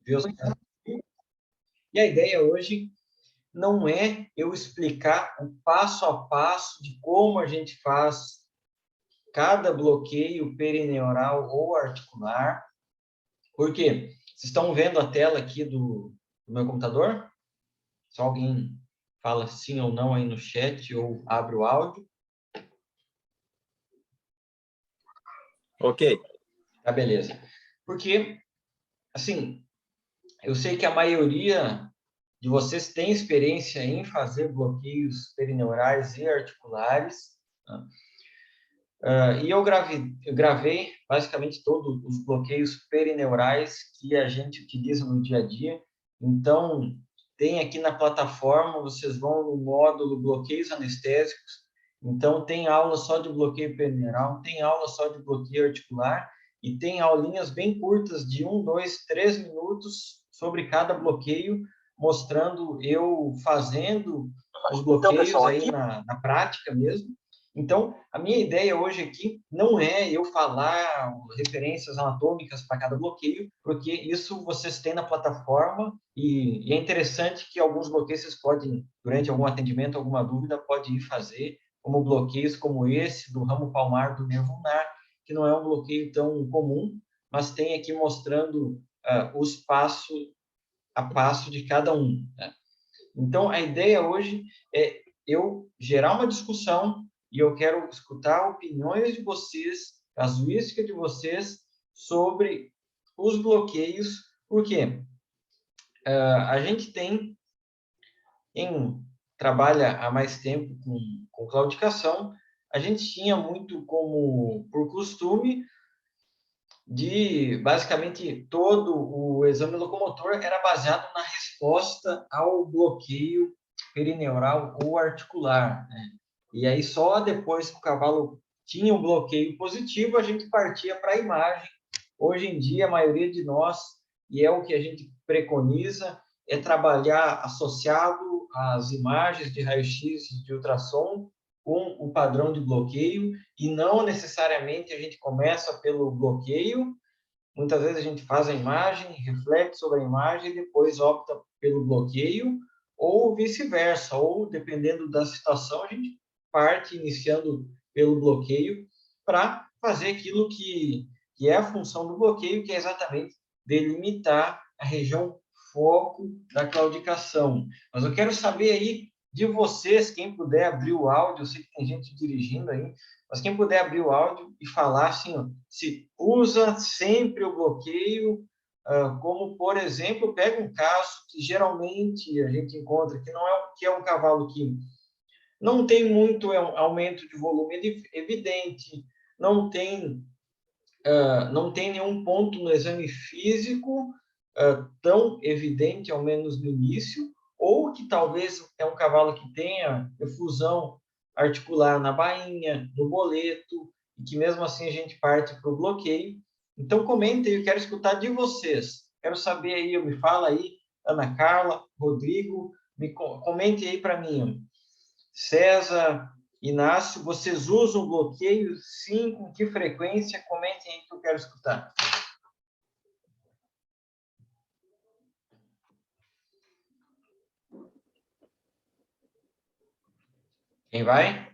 velocidade. E a ideia hoje não é eu explicar o passo a passo de como a gente faz cada bloqueio perineural ou articular. Por quê? Vocês estão vendo a tela aqui do meu computador? Se alguém fala sim ou não aí no chat ou abre o áudio. Ok. Tá, beleza. Porque, assim, eu sei que a maioria de vocês tem experiência em fazer bloqueios perineurais e articulares. E eu gravei basicamente todos os bloqueios perineurais que a gente utiliza no dia a dia. Então, tem aqui na plataforma, vocês vão no módulo bloqueios anestésicos. Então, tem aula só de bloqueio perineural, tem aula só de bloqueio articular e tem aulinhas bem curtas de 1, 2, 3 minutos sobre cada bloqueio, mostrando eu fazendo os bloqueios aí na prática mesmo. Então, a minha ideia hoje aqui não é eu falar referências anatômicas para cada bloqueio, porque isso vocês têm na plataforma e é interessante que alguns bloqueios vocês podem, durante algum atendimento, alguma dúvida, pode ir fazer, como bloqueios como esse do ramo palmar do nervo ulnar, que não é um bloqueio tão comum, mas tem aqui mostrando os passo a passo de cada um. Né? Então, a ideia hoje é eu gerar uma discussão e eu quero escutar opiniões de vocês, casuística de vocês sobre os bloqueios, porque a gente trabalha há mais tempo com claudicação, a gente tinha muito como, por costume, de basicamente todo o exame locomotor era baseado na resposta ao bloqueio perineural ou articular, né? E aí só depois que o cavalo tinha um bloqueio positivo a gente partia para a imagem. Hoje em dia a maioria de nós, e é o que a gente preconiza, é trabalhar associado às imagens de raio-x de ultrassom com o padrão de bloqueio e não necessariamente a gente começa pelo bloqueio. Muitas vezes a gente faz a imagem, reflete sobre a imagem e depois opta pelo bloqueio, ou vice-versa, ou dependendo da situação, a gente parte iniciando pelo bloqueio para fazer aquilo que é a função do bloqueio, que é exatamente delimitar a região foco da claudicação. Mas eu quero saber aí de vocês, quem puder abrir o áudio, eu sei que tem gente dirigindo aí, mas quem puder abrir o áudio e falar assim, ó, se usa sempre o bloqueio, como, por exemplo, pega um caso que geralmente a gente encontra, que é um cavalo que não tem muito aumento de volume evidente, não tem nenhum ponto no exame físico tão evidente, ao menos no início, ou que talvez é um cavalo que tenha efusão articular na bainha, no boleto, e que mesmo assim a gente parte para o bloqueio. Então, comentem, eu quero escutar de vocês. Quero saber aí, me fala aí, Ana Carla, Rodrigo, comente aí para mim. César, Inácio, vocês usam bloqueio? Sim, com que frequência? Comentem aí que eu quero escutar. Quem vai?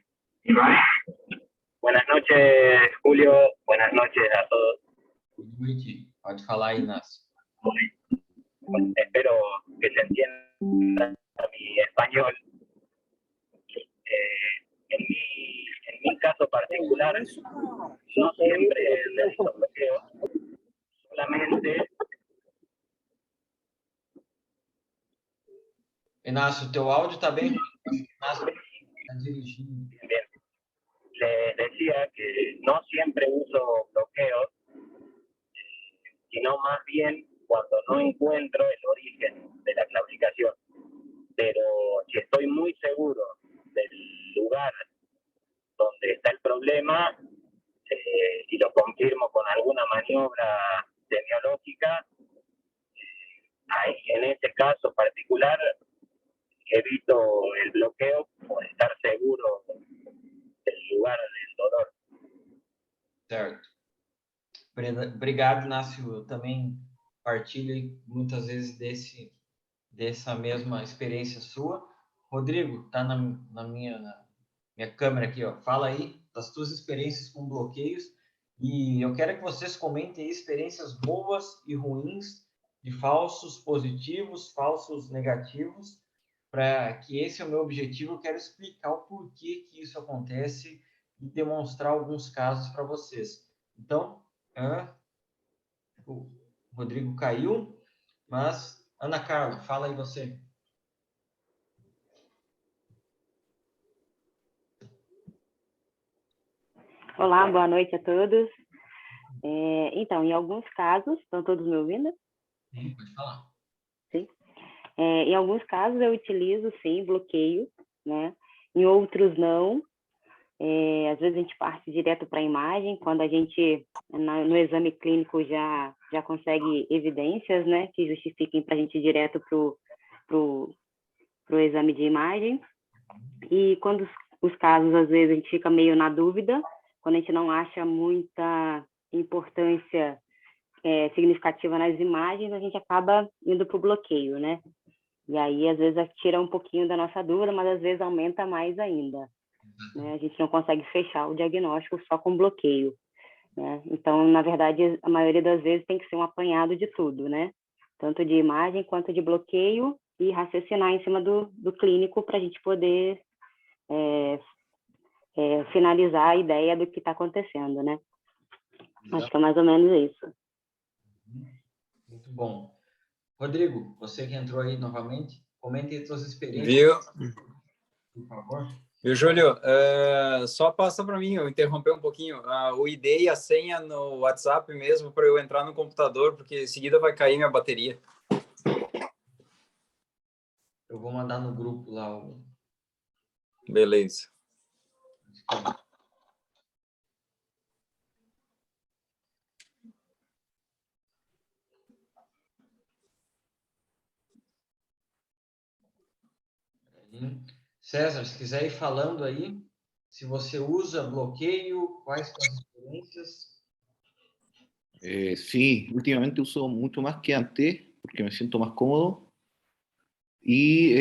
Buenas noches, Julio. Buenas noches a todos. Boa noite. Pode falar, Inácio. Espero que se entienda mi español. En mi caso particular, no siempre realizo bloqueo, solamente... Inácio, teu áudio está bem? Inácio, está dirigindo. Bien. Les decía que no siempre uso bloqueos, sino más bien cuando no encuentro el origen de la claudicación. Pero si estoy muy seguro del lugar donde está el problema y lo confirmo con alguna maniobra semiológica, ahí, en ese caso particular evito el bloqueo por estar seguro del lugar del dolor. Certo. Obrigado, Inácio. Eu também partilhe muitas vezes dessa mesma experiência sua. Rodrigo, tá na minha câmera aqui, ó. Fala aí das tuas experiências com bloqueios e eu quero que vocês comentem experiências boas e ruins de falsos positivos, falsos negativos, para que esse é o meu objetivo. Eu quero explicar o porquê que isso acontece e demonstrar alguns casos para vocês. Então, o Rodrigo caiu, mas Ana Carla, fala aí você. Olá, boa noite a todos. Então, em alguns casos, estão todos me ouvindo? Sim, pode falar. Sim. Em alguns casos eu utilizo, sim, bloqueio, né? Em outros não. Às vezes a gente parte direto para a imagem, quando a gente, no exame clínico, já consegue evidências, né, que justifiquem para a gente ir direto para o exame de imagem. E quando os casos, às vezes, a gente fica meio na dúvida, quando a gente não acha muita importância significativa nas imagens, a gente acaba indo para o bloqueio, né? E aí, às vezes, tira um pouquinho da nossa dúvida, mas às vezes aumenta mais ainda, né? A gente não consegue fechar o diagnóstico só com bloqueio, né? Então, na verdade, a maioria das vezes tem que ser um apanhado de tudo, né? Tanto de imagem quanto de bloqueio e raciocinar em cima do clínico para a gente poder finalizar a ideia do que está acontecendo, né? Exato. Acho que é mais ou menos isso. Muito bom. Rodrigo, você que entrou aí novamente, comente as suas experiências. Viu? Por favor. Viu, Júlio? Só passa para mim, eu interromper um pouquinho. O ID e a senha no WhatsApp mesmo para eu entrar no computador, porque em seguida vai cair minha bateria. Eu vou mandar no grupo lá. Beleza. César, se quiser ir falando aí, se você usa bloqueio, quais são as experiências? Sí, últimamente uso mucho más que antes porque me siento más cómodo y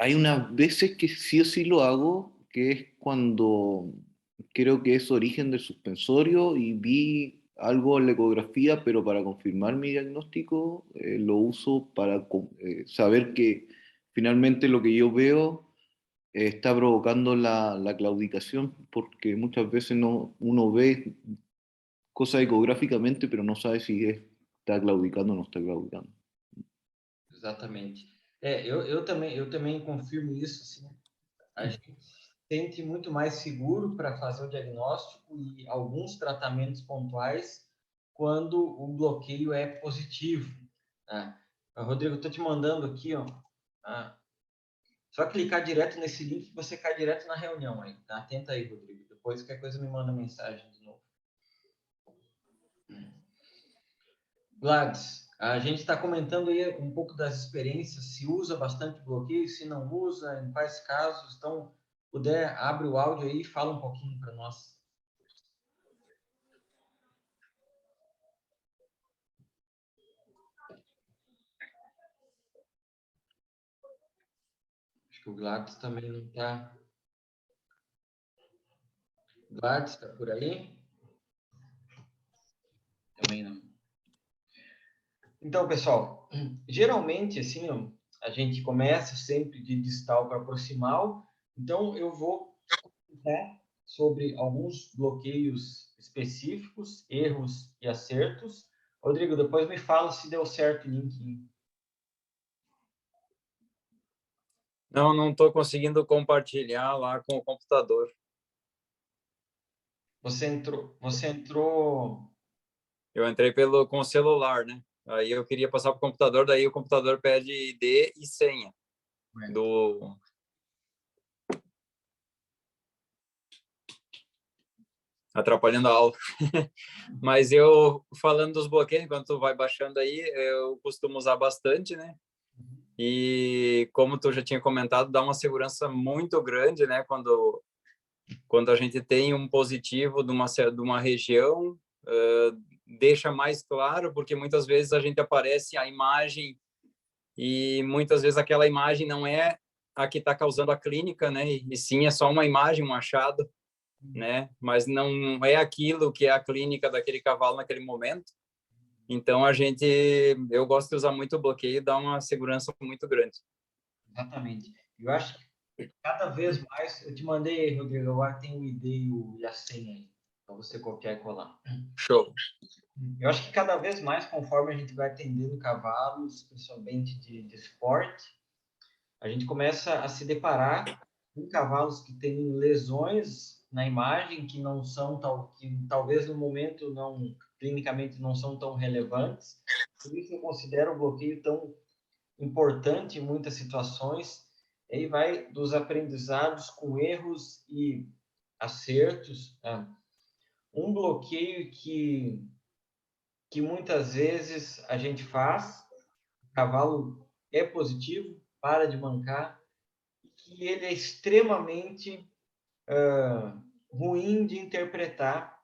hay unas veces que sí o sí lo hago, que es cuando creo que es origen del suspensorio y vi algo en la ecografía, pero para confirmar mi diagnóstico lo uso para saber que finalmente lo que yo veo está provocando la claudicación, porque muchas veces uno ve cosas ecográficamente, pero no sabe si está claudicando o não está claudicando. Exatamente. Eu também confirmo isso. Assim, a gente sente muito mais seguro para fazer o diagnóstico e alguns tratamentos pontuais quando o bloqueio é positivo. Né? Rodrigo, estou te mandando aqui, ó. Só clicar direto nesse link que você cai direto na reunião aí. Tá? Atenta aí, Rodrigo. Depois qualquer coisa me manda mensagem de novo. Gladys, a gente está comentando aí um pouco das experiências, se usa bastante bloqueio, se não usa, em quais casos. Então, puder, abre o áudio aí e fala um pouquinho para nós. Acho que o Gladys também não está. Gladys, está por aí? Também não. Então, pessoal, geralmente, assim, a gente começa sempre de distal para proximal. Então, eu vou comentar sobre alguns bloqueios específicos, erros e acertos. Rodrigo, depois me fala se deu certo o link. Não estou conseguindo compartilhar lá com o computador. Você entrou... Eu entrei com o celular, né? Aí eu queria passar para o computador, daí o computador pede ID e senha do... Atrapalhando a aula. Mas eu, falando dos bloqueios, enquanto tu vai baixando aí, eu costumo usar bastante, né? E como tu já tinha comentado, dá uma segurança muito grande, né? Quando a gente tem um positivo de uma região deixa mais claro, porque muitas vezes a gente aparece a imagem e muitas vezes aquela imagem não é a que está causando a clínica, né? E sim é só uma imagem, um achado, né? Mas não é aquilo que é a clínica daquele cavalo naquele momento. Então eu gosto de usar muito o bloqueio, dá uma segurança muito grande. Exatamente. Eu acho que cada vez mais, eu te mandei aí, Rodrigo, agora tem o ID e a senha aí, para você copiar e colar. Show. Eu acho que cada vez mais, conforme a gente vai atendendo cavalos, principalmente de esporte, a gente começa a se deparar com cavalos que têm lesões na imagem que não são que talvez no momento não clinicamente não são tão relevantes. Por isso eu considero o bloqueio tão importante em muitas situações. E aí vai dos aprendizados com erros e acertos. Né? Um bloqueio que muitas vezes a gente faz, o cavalo é positivo, para de mancar, e que ele é extremamente ruim de interpretar,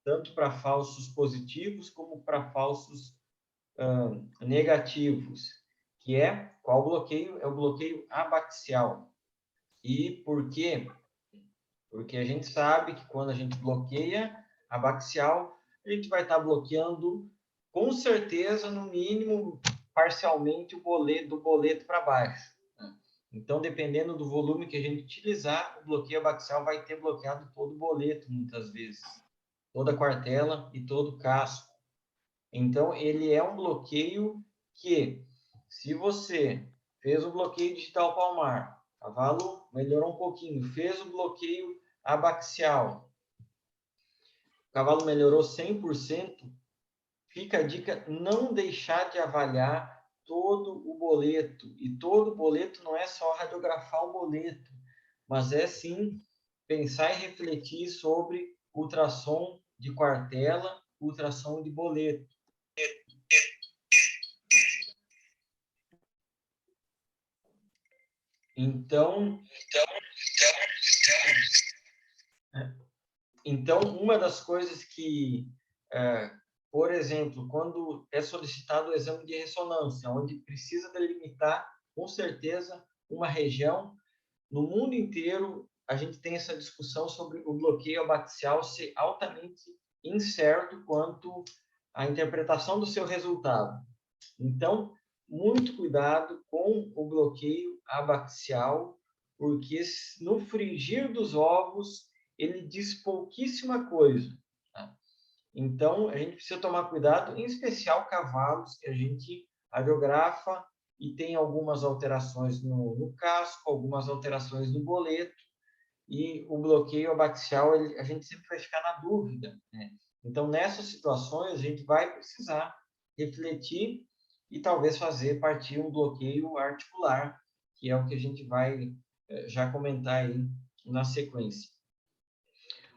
tanto para falsos positivos como para falsos negativos, que é qual bloqueio? É o bloqueio abaxial. E por quê? Porque a gente sabe que quando a gente bloqueia abaxial, a gente vai estar bloqueando, com certeza, no mínimo, parcialmente, do boleto para baixo. Então, dependendo do volume que a gente utilizar, o bloqueio abaxial vai ter bloqueado todo o boleto, muitas vezes. Toda a quartela e todo o casco. Então, ele é um bloqueio que, se você fez o bloqueio digital palmar, o cavalo melhorou um pouquinho, fez o bloqueio abaxial, o cavalo melhorou 100%, fica a dica não deixar de avaliar todo o boleto. E todo o boleto não é só radiografar o boleto, mas é sim pensar e refletir sobre ultrassom de quartela, ultrassom de boleto. Então, uma das coisas que, por exemplo, quando é solicitado o exame de ressonância, onde precisa delimitar, com certeza, uma região, no mundo inteiro, a gente tem essa discussão sobre o bloqueio abaxial ser altamente incerto quanto à interpretação do seu resultado. Então, muito cuidado com o bloqueio abaxial, porque no frigir dos ovos, ele diz pouquíssima coisa. Tá? Então, a gente precisa tomar cuidado, em especial cavalos que a gente radiografa e tem algumas alterações no casco, algumas alterações no boleto, e o bloqueio abaxial, a gente sempre vai ficar na dúvida. Né? Então, nessas situações, a gente vai precisar refletir e talvez fazer partir um bloqueio articular, que é o que a gente vai já comentar aí na sequência.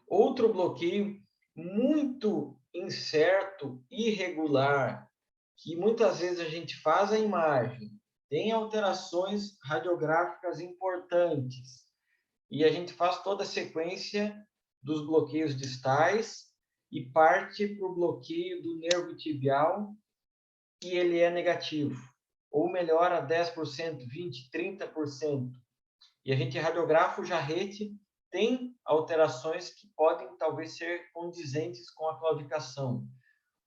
Outro bloqueio muito incerto, irregular, que muitas vezes a gente faz a imagem, tem alterações radiográficas importantes, e a gente faz toda a sequência dos bloqueios distais e parte para o bloqueio do nervo tibial, que ele é negativo, ou melhora 10%, 20%, 30%. E a gente radiografa o jarrete, tem alterações que podem talvez ser condizentes com a claudicação.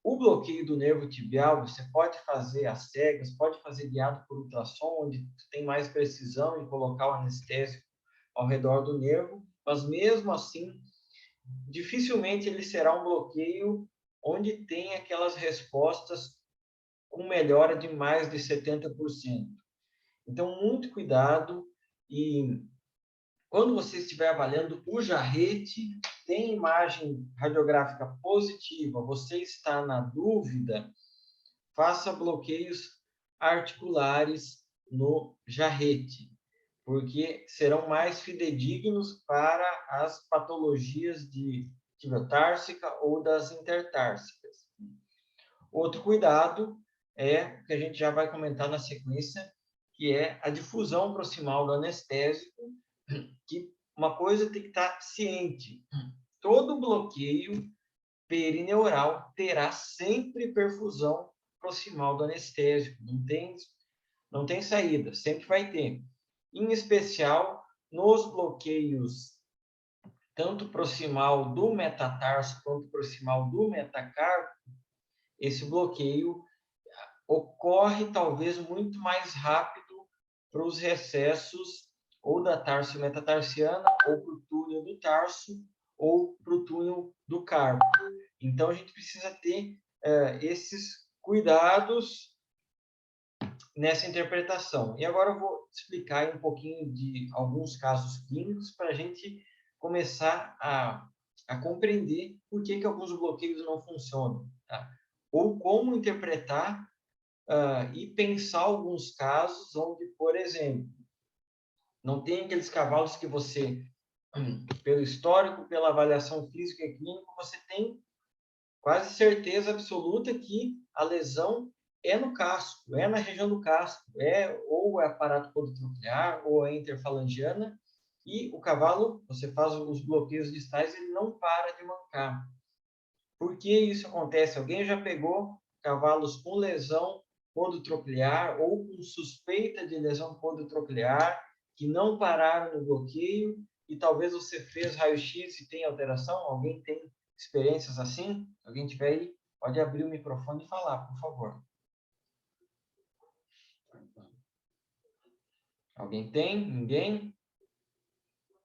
O bloqueio do nervo tibial, você pode fazer às cegas, pode fazer guiado por ultrassom, onde tem mais precisão em colocar o anestésico ao redor do nervo, mas mesmo assim, dificilmente ele será um bloqueio onde tem aquelas respostas com melhora de mais de 70%. Então, muito cuidado e quando você estiver avaliando o jarrete, tem imagem radiográfica positiva, você está na dúvida, faça bloqueios articulares no jarrete, porque serão mais fidedignos para as patologias de tibiotársica ou das intertársicas. Outro cuidado é o que a gente já vai comentar na sequência, que é a difusão proximal do anestésico, que uma coisa tem que estar ciente. Todo bloqueio perineural terá sempre perfusão proximal do anestésico. Não tem saída, sempre vai ter. Em especial, nos bloqueios tanto proximal do metatarso quanto proximal do metacarpo, esse bloqueio ocorre talvez muito mais rápido para os recessos ou da tarso metatarsiana, ou para o túnel do tarso, ou para o túnel do carpo. Então, a gente precisa ter esses cuidados nessa interpretação. E agora eu vou explicar um pouquinho de alguns casos clínicos para a gente começar a compreender por que alguns bloqueios não funcionam, tá? Ou como interpretar e pensar alguns casos onde, por exemplo, não tem aqueles cavalos que você, pelo histórico, pela avaliação física e clínica, você tem quase certeza absoluta que a lesão é no casco, é na região do casco, ou é aparato podotroclear, ou é interfalangiana, e o cavalo, você faz os bloqueios distais, ele não para de mancar. Por que isso acontece? Alguém já pegou cavalos com lesão podotroclear ou com suspeita de lesão podotroclear que não pararam no bloqueio e talvez você fez raio-x e tem alteração? Alguém tem experiências assim? Se alguém tiver aí, pode abrir o microfone e falar, por favor. Alguém tem? Ninguém?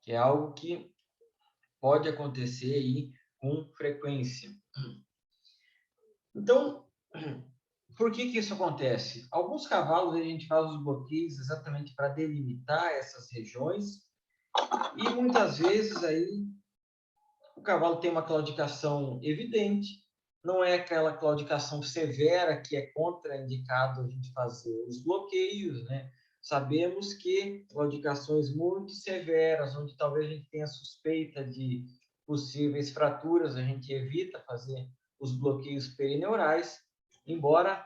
Que é algo que pode acontecer aí com frequência. Então, por que isso acontece? Alguns cavalos a gente faz os bloqueios exatamente para delimitar essas regiões e muitas vezes aí o cavalo tem uma claudicação evidente, não é aquela claudicação severa que é contraindicado a gente fazer os bloqueios, né? Sabemos que claudicações muito severas, onde talvez a gente tenha suspeita de possíveis fraturas, a gente evita fazer os bloqueios perineurais, embora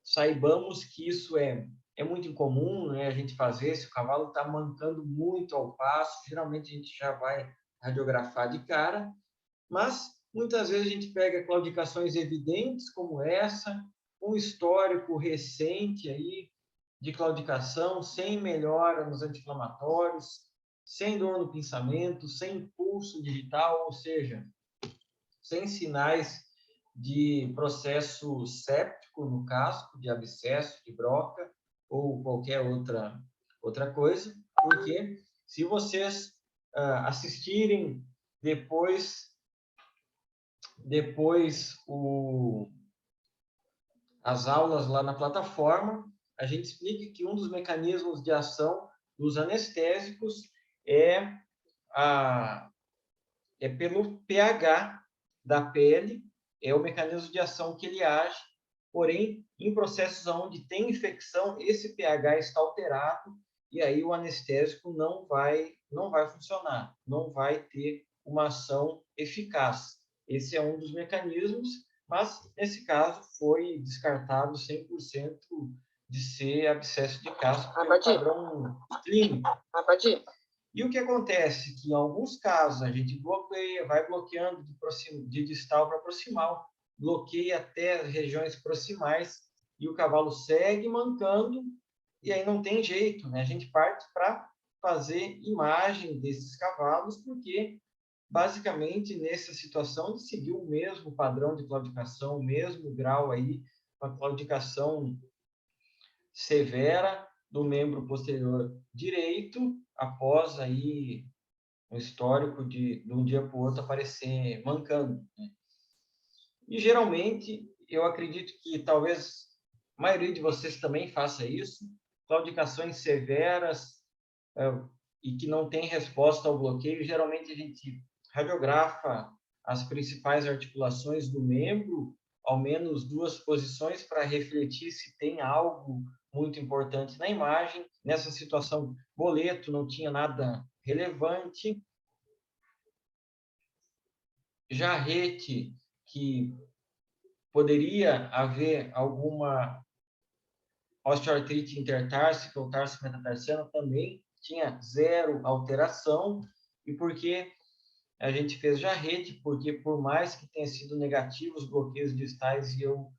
saibamos que isso é muito incomum, né, a gente fazer, se o cavalo está mancando muito ao passo, geralmente a gente já vai radiografar de cara, mas muitas vezes a gente pega claudicações evidentes como essa, um histórico recente aí de claudicação, sem melhora nos anti-inflamatórios, sem dor no pinçamento, sem pulso digital, ou seja, sem sinais de processo séptico no casco, de abscesso, de broca ou qualquer outra coisa, porque se vocês assistirem depois as aulas lá na plataforma, a gente explica que um dos mecanismos de ação dos anestésicos é pelo pH da pele, é o mecanismo de ação que ele age, porém, em processos onde tem infecção, esse pH está alterado e aí o anestésico não vai funcionar, não vai ter uma ação eficaz. Esse é um dos mecanismos, mas nesse caso foi descartado 100% de ser abscesso de casco pelo padrão clínico. E o que acontece? Que em alguns casos a gente bloqueia, vai bloqueando de distal para proximal, bloqueia até as regiões proximais e o cavalo segue mancando e aí não tem jeito, né? A gente parte para fazer imagem desses cavalos porque basicamente nessa situação de seguir o mesmo padrão de claudicação, o mesmo grau aí, uma claudicação severa do membro posterior direito, após aí um histórico de um dia para o outro aparecer mancando, né? E geralmente, eu acredito que talvez a maioria de vocês também faça isso, claudicações severas e que não tem resposta ao bloqueio, geralmente a gente radiografa as principais articulações do membro, ao menos 2 posições para refletir se tem algo muito importante na imagem. Nessa situação, boleto não tinha nada relevante. Jarrete, que poderia haver alguma osteoartrite intertársica ou tarso-metatarsiana, também tinha 0 alteração. E porque a gente fez jarrete, porque por mais que tenha sido negativo os bloqueios distais, e eu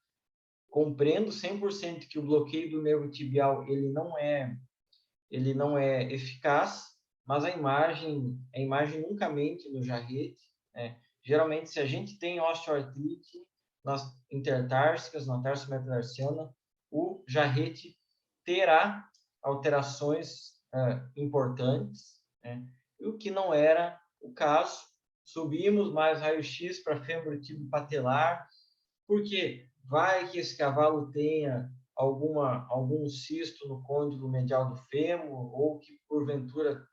compreendo 100% que o bloqueio do nervo tibial ele não é eficaz, mas a imagem nunca mente no jarrete, né? Geralmente, se a gente tem osteoartrite nas intertársicas, na tarso-metatarsiana, o jarrete terá alterações importantes, né? O que não era o caso. Subimos mais raio-x para fêmur tíbio patelar, porque vai que esse cavalo tenha algum cisto no côndilo medial do fêmur, ou que porventura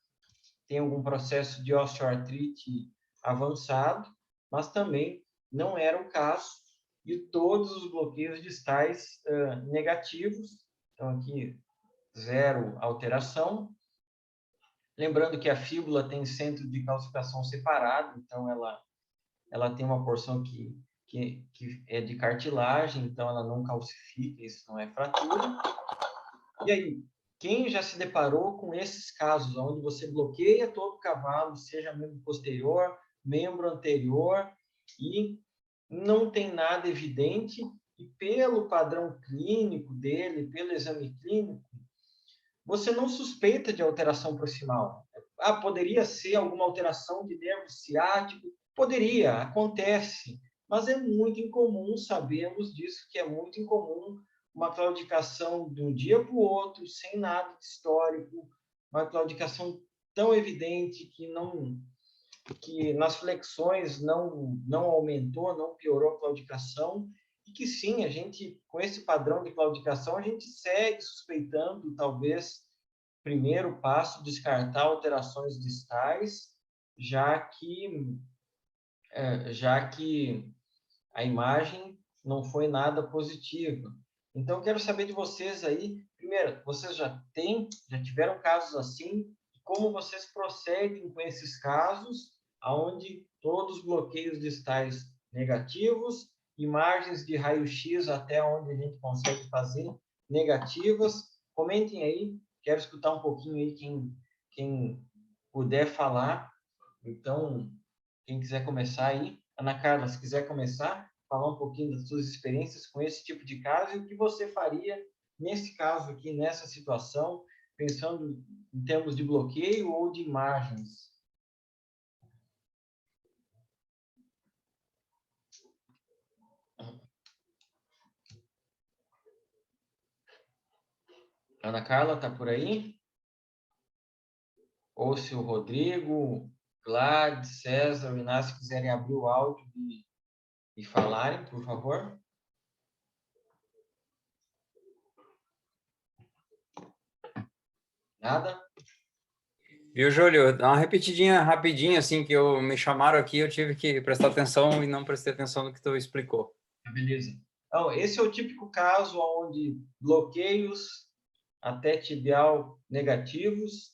tem algum processo de osteoartrite avançado, mas também não era o caso, e todos os bloqueios distais negativos. Então, aqui, 0 alteração. Lembrando que a fíbula tem centro de calcificação separado, então ela tem uma porção que é de cartilagem, então ela não calcifica, isso não é fratura. E aí, quem já se deparou com esses casos, onde você bloqueia todo o cavalo, seja membro posterior, membro anterior, e não tem nada evidente, e pelo padrão clínico dele, pelo exame clínico, você não suspeita de alteração proximal. Poderia ser alguma alteração de nervo ciático? Poderia, acontece, mas é muito incomum, sabemos disso, que é muito incomum uma claudicação de um dia para o outro, sem nada de histórico, uma claudicação tão evidente que nas flexões não aumentou, não piorou a claudicação, e que sim, a gente, com esse padrão de claudicação, a gente segue suspeitando, talvez, primeiro passo, descartar alterações distais, já que a imagem não foi nada positiva. Então, quero saber de vocês aí, primeiro, vocês já tiveram casos assim? Como vocês procedem com esses casos, onde todos os bloqueios distais negativos, imagens de raio-x até onde a gente consegue fazer negativas? Comentem aí, quero escutar um pouquinho aí quem puder falar. Então, quem quiser começar aí, Ana Carla, se quiser começar, falar um pouquinho das suas experiências com esse tipo de caso e o que você faria nesse caso aqui, nessa situação, pensando em termos de bloqueio ou de imagens. Ana Carla, está por aí? Ou se o Rodrigo, Gladys, César, o Inácio quiserem abrir o áudio e falarem, por favor. Nada? Viu, Júlio? Dá uma repetidinha rapidinho, assim, que me chamaram aqui, eu tive que prestar atenção e não prestei atenção no que tu explicou. Beleza. Então, esse é o típico caso onde bloqueios até tibial negativos,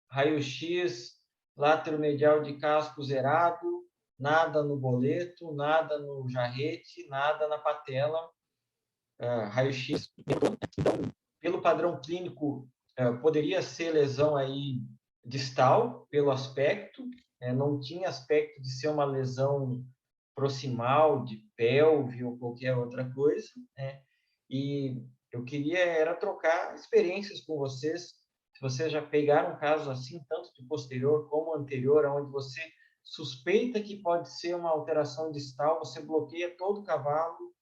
raio-x lateromedial de casco zerado, nada no boleto, nada no jarrete, nada na patela, raio-x. Pelo padrão clínico, poderia ser lesão aí distal, pelo aspecto, não tinha aspecto de ser uma lesão proximal, de pelve ou qualquer outra coisa, né? E eu queria era trocar experiências com vocês, se vocês já pegaram casos assim, tanto de posterior como anterior, onde você suspeita que pode ser uma alteração distal, você bloqueia todo o cavalo,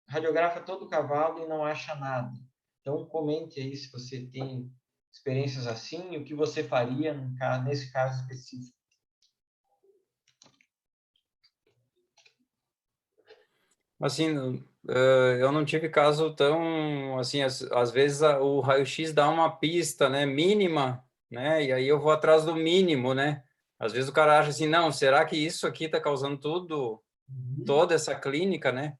radiografa todo o cavalo e não acha nada. Então, comente aí se você tem experiências assim e o que você faria nesse caso específico. Assim, eu não tive caso tão, assim, às vezes o raio-x dá uma pista, né, mínima, né, e aí eu vou atrás do mínimo, né. Às vezes o cara acha assim, não, será que isso aqui está causando toda essa clínica, né?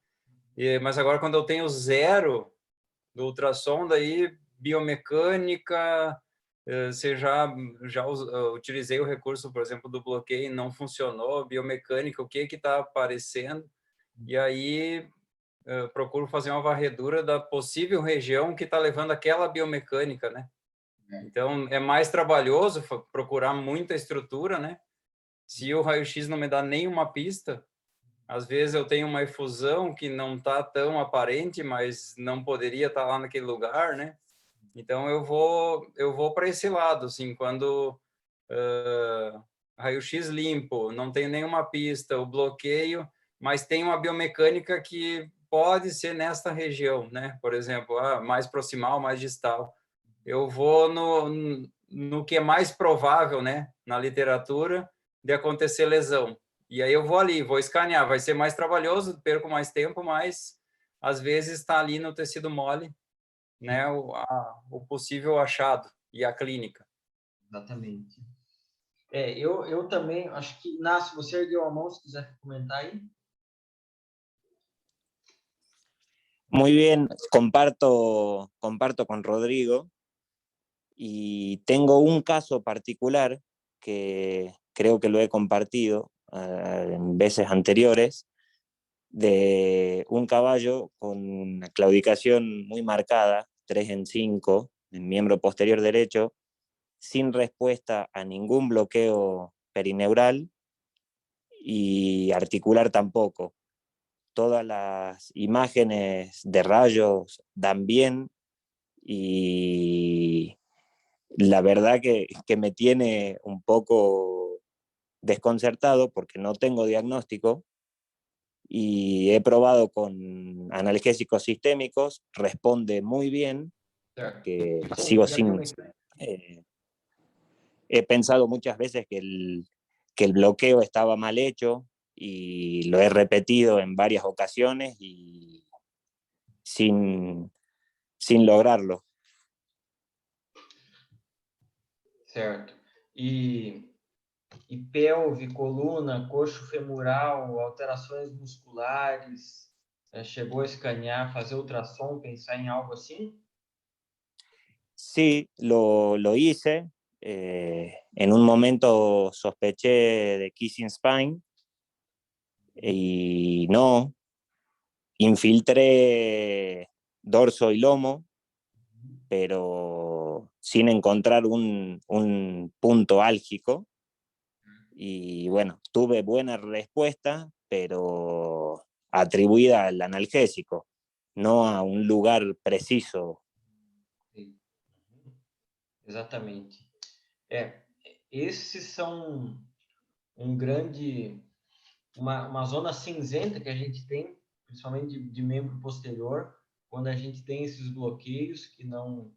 Mas agora quando eu tenho 0 do ultrassom, daí biomecânica, você já utilizei o recurso, por exemplo, do bloqueio, não funcionou, biomecânica, o que está aparecendo? E aí procuro fazer uma varredura da possível região que está levando aquela biomecânica, né? Então, é mais trabalhoso procurar muita estrutura, né? Se o raio-x não me dá nenhuma pista, às vezes eu tenho uma efusão que não está tão aparente, mas não poderia estar lá naquele lugar, né? Então eu vou para esse lado, assim, quando raio-x limpo, não tenho nenhuma pista, o bloqueio, mas tem uma biomecânica que pode ser nesta região, né? Por exemplo, mais proximal, mais distal. Eu vou no que é mais provável, né, na literatura, de acontecer lesão. E aí eu vou ali, vou escanear. Vai ser mais trabalhoso, perco mais tempo, mas às vezes está ali no tecido mole, né, o possível achado e a clínica. Exatamente. Eu também, acho que, Inácio, você ergueu a mão, se quiser comentar aí. Muy bien, comparto con Rodrigo y tengo un caso particular que creo que lo he compartido en veces anteriores, de un caballo con una claudicación muy marcada, 3 en 5, en miembro posterior derecho, sin respuesta a ningún bloqueo perineural y articular tampoco. Todas las imágenes de rayos dan bien y la verdad que me tiene un poco desconcertado porque no tengo diagnóstico y he probado con analgésicos sistémicos, responde muy bien, que sigo sin... he pensado muchas veces que el bloqueo estaba mal hecho y lo he repetido en varias ocasiones y sin lograrlo. Certo. E pelve, coluna, coxo femoral, alterações musculares, chegou a escanear, fazer ultrassom, pensar em algo assim? Sí, lo hice. En un momento sospeché de kissing spine y no. Infiltré dorso y lomo, pero sin encontrar un punto álgico. Y bueno, tuve buena respuesta, pero atribuida al analgésico, no a un lugar preciso. Exatamente. Esses são uma zona cinzenta que a gente tem, principalmente de membro posterior, quando a gente tem esses bloqueios que não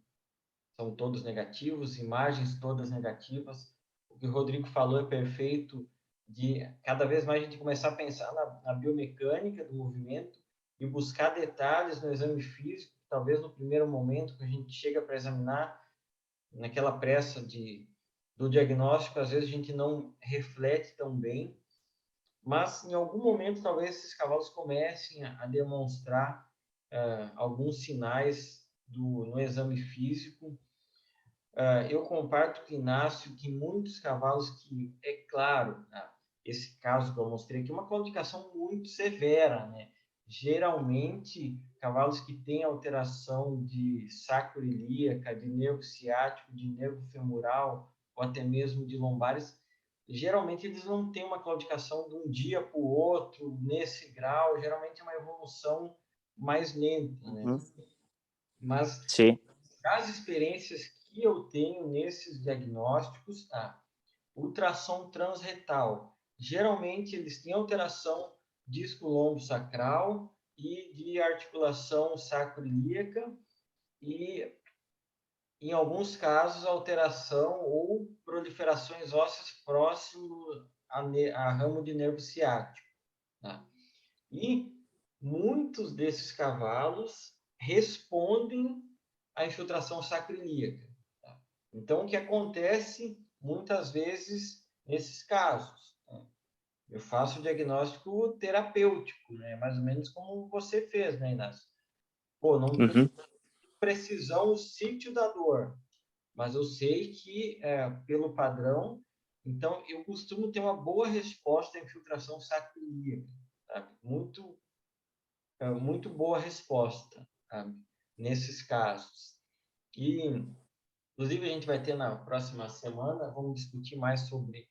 são todos negativos, imagens todas negativas. O que o Rodrigo falou é perfeito, de cada vez mais a gente começar a pensar na biomecânica do movimento e buscar detalhes no exame físico, talvez no primeiro momento que a gente chega para examinar, naquela pressa do diagnóstico, às vezes a gente não reflete tão bem, mas em algum momento talvez esses cavalos comecem a demonstrar alguns sinais no exame físico. Eu comparto com o Inácio que muitos cavalos que, é claro, esse caso que eu mostrei aqui, uma claudicação muito severa, né? Geralmente, cavalos que têm alteração de sacro ilíaca, de nervo ciático, de nervo femoral, ou até mesmo de lombares, geralmente eles não têm uma claudicação de um dia para o outro, nesse grau, geralmente é uma evolução mais lenta, né? Mas, sí, as experiências que eu tenho nesses diagnósticos, ultrassom transretal, geralmente eles têm alteração disco-lombo-sacral e de articulação sacroiliaca e, em alguns casos, alteração ou proliferações ósseas próximo a ramo de nervo ciático. E muitos desses cavalos respondem à infiltração sacroiliaca. Então, o que acontece muitas vezes nesses casos? Eu faço o diagnóstico terapêutico, né? Mais ou menos como você fez, né, Inácio? Não tem precisão o sítio da dor, mas eu sei que, pelo padrão, então eu costumo ter uma boa resposta à infiltração sacroiliaca, sabe? Muito boa resposta, sabe? Nesses casos. E, inclusive, a gente vai ter na próxima semana, vamos discutir mais sobre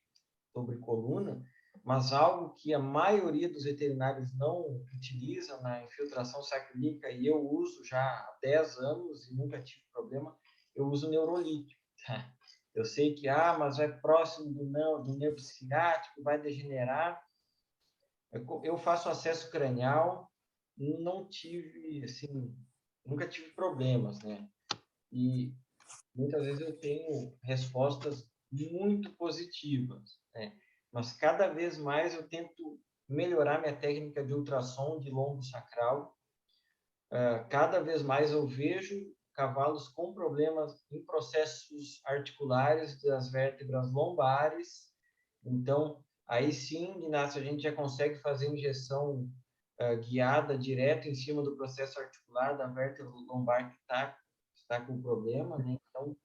sobre coluna, mas algo que a maioria dos veterinários não utiliza na infiltração sacroiliaca, e eu uso já há 10 anos e nunca tive problema, eu uso neurolítico. Eu sei que, mas é próximo do nervo ciático, vai degenerar. Eu faço acesso cranial, não tive, assim, nunca tive problemas, né? E muitas vezes eu tenho respostas muito positivas, né? Mas cada vez mais eu tento melhorar minha técnica de ultrassom de lombo sacral. Cada vez mais eu vejo cavalos com problemas em processos articulares das vértebras lombares. Então, aí sim, Inácio, a gente já consegue fazer injeção guiada direto em cima do processo articular da vértebra lombar que está com problema, né? Então,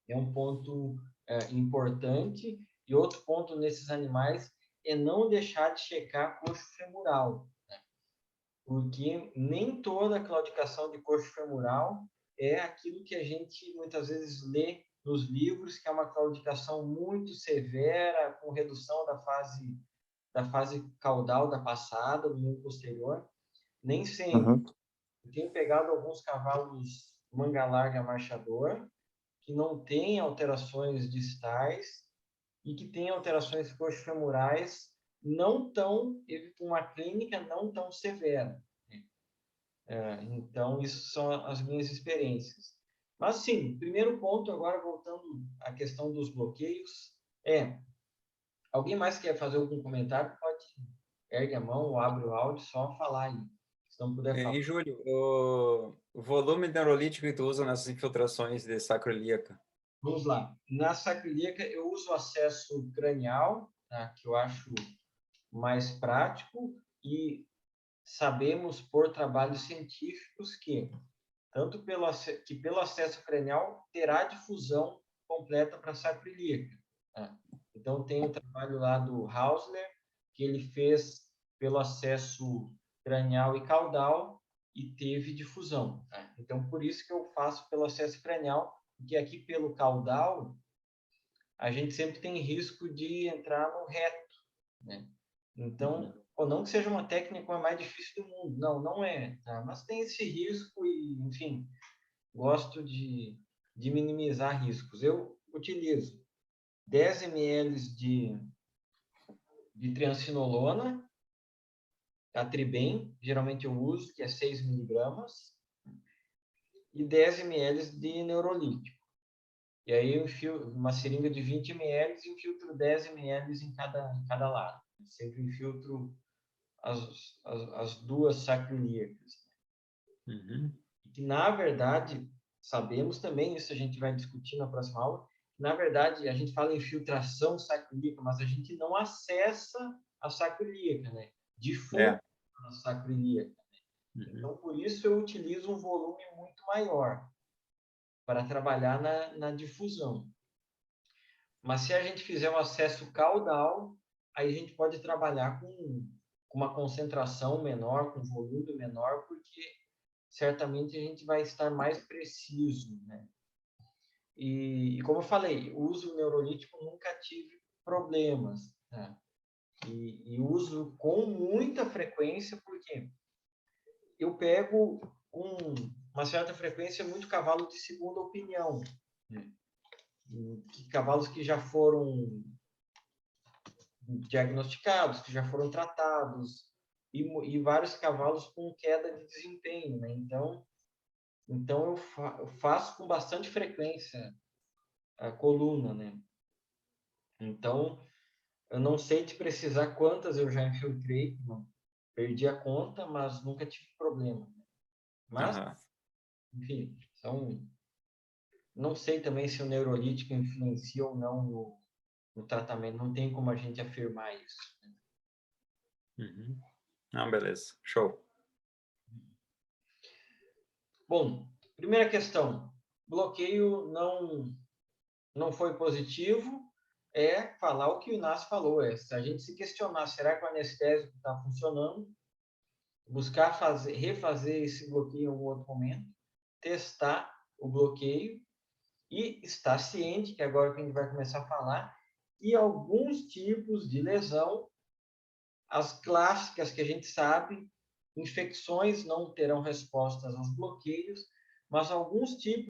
é um ponto importante. E outro ponto nesses animais é não deixar de checar coxo femoral, né? Porque nem toda claudicação de coxo femoral é aquilo que a gente muitas vezes lê nos livros, que é uma claudicação muito severa, com redução da fase caudal da passada, do membro posterior. Nem sempre. Uhum. Eu tenho pegado alguns cavalos manga larga marchador, que não têm alterações distais e que têm alterações coxofemorais não tão, com uma clínica não tão severa. Então, isso são as minhas experiências. Mas, sim, primeiro ponto, agora voltando à questão dos bloqueios, alguém mais quer fazer algum comentário? Pode ergue a mão ou abre o áudio, só falar aí. Se não puder falar. E, Júlio, o volume neurolítico que tu usa nessas infiltrações de sacroiliaca? Vamos lá. Na sacroiliaca, eu uso acesso cranial, tá? Que eu acho mais prático, e sabemos por trabalhos científicos que pelo acesso cranial terá difusão completa para a sacroiliaca. Tá? Então, tem o trabalho lá do Hausler, que ele fez pelo acesso cranial e caudal e teve difusão. Tá? Então, por isso que eu faço pelo acesso cranial, porque aqui pelo caudal, a gente sempre tem risco de entrar no reto, né? Então, não que seja uma técnica mais difícil do mundo, não é, tá? Mas tem esse risco e, enfim, gosto de minimizar riscos. Eu utilizo 10 ml de triancinolona, Atribem, geralmente eu uso, que é 6 miligramas, e 10 ml de neurolítico. E aí eu enfio uma seringa de 20 ml e infiltro 10 ml em cada lado. Sempre infiltro as duas sacroiliacas. Uhum. Que, na verdade, sabemos também, isso a gente vai discutir na próxima aula, na verdade, a gente fala em infiltração sacroiliaca, mas a gente não acessa a sacroiliaca, né? Difunda a sacroiliaca. Né? Uhum. Então, por isso eu utilizo um volume muito maior para trabalhar na difusão. Mas se a gente fizer um acesso caudal, aí a gente pode trabalhar com uma concentração menor, com volume menor, porque certamente a gente vai estar mais preciso, né? E como eu falei, uso neurolítico nunca tive problemas, né? E uso com muita frequência, porque eu pego com uma certa frequência muito cavalo de segunda opinião, né? Cavalos que já foram diagnosticados, que já foram tratados, e vários cavalos com queda de desempenho, né? Então eu faço com bastante frequência a coluna, né? Então, eu não sei te precisar quantas eu já infiltrei, não. Perdi a conta, mas nunca tive problema. Mas, enfim, não sei também se o neurolítico influencia ou não no tratamento. Não tem como a gente afirmar isso. Né? Uhum. Beleza. Show. Bom, primeira questão. Bloqueio não foi positivo. É falar o que o Inácio falou. Se a gente se questionar, será que o anestésico está funcionando? Buscar refazer esse bloqueio em algum outro momento. Testar o bloqueio. E estar ciente, que agora que a gente vai começar a falar, e alguns tipos de lesão, as clássicas que a gente sabe, infecções não terão respostas aos bloqueios, mas alguns tipos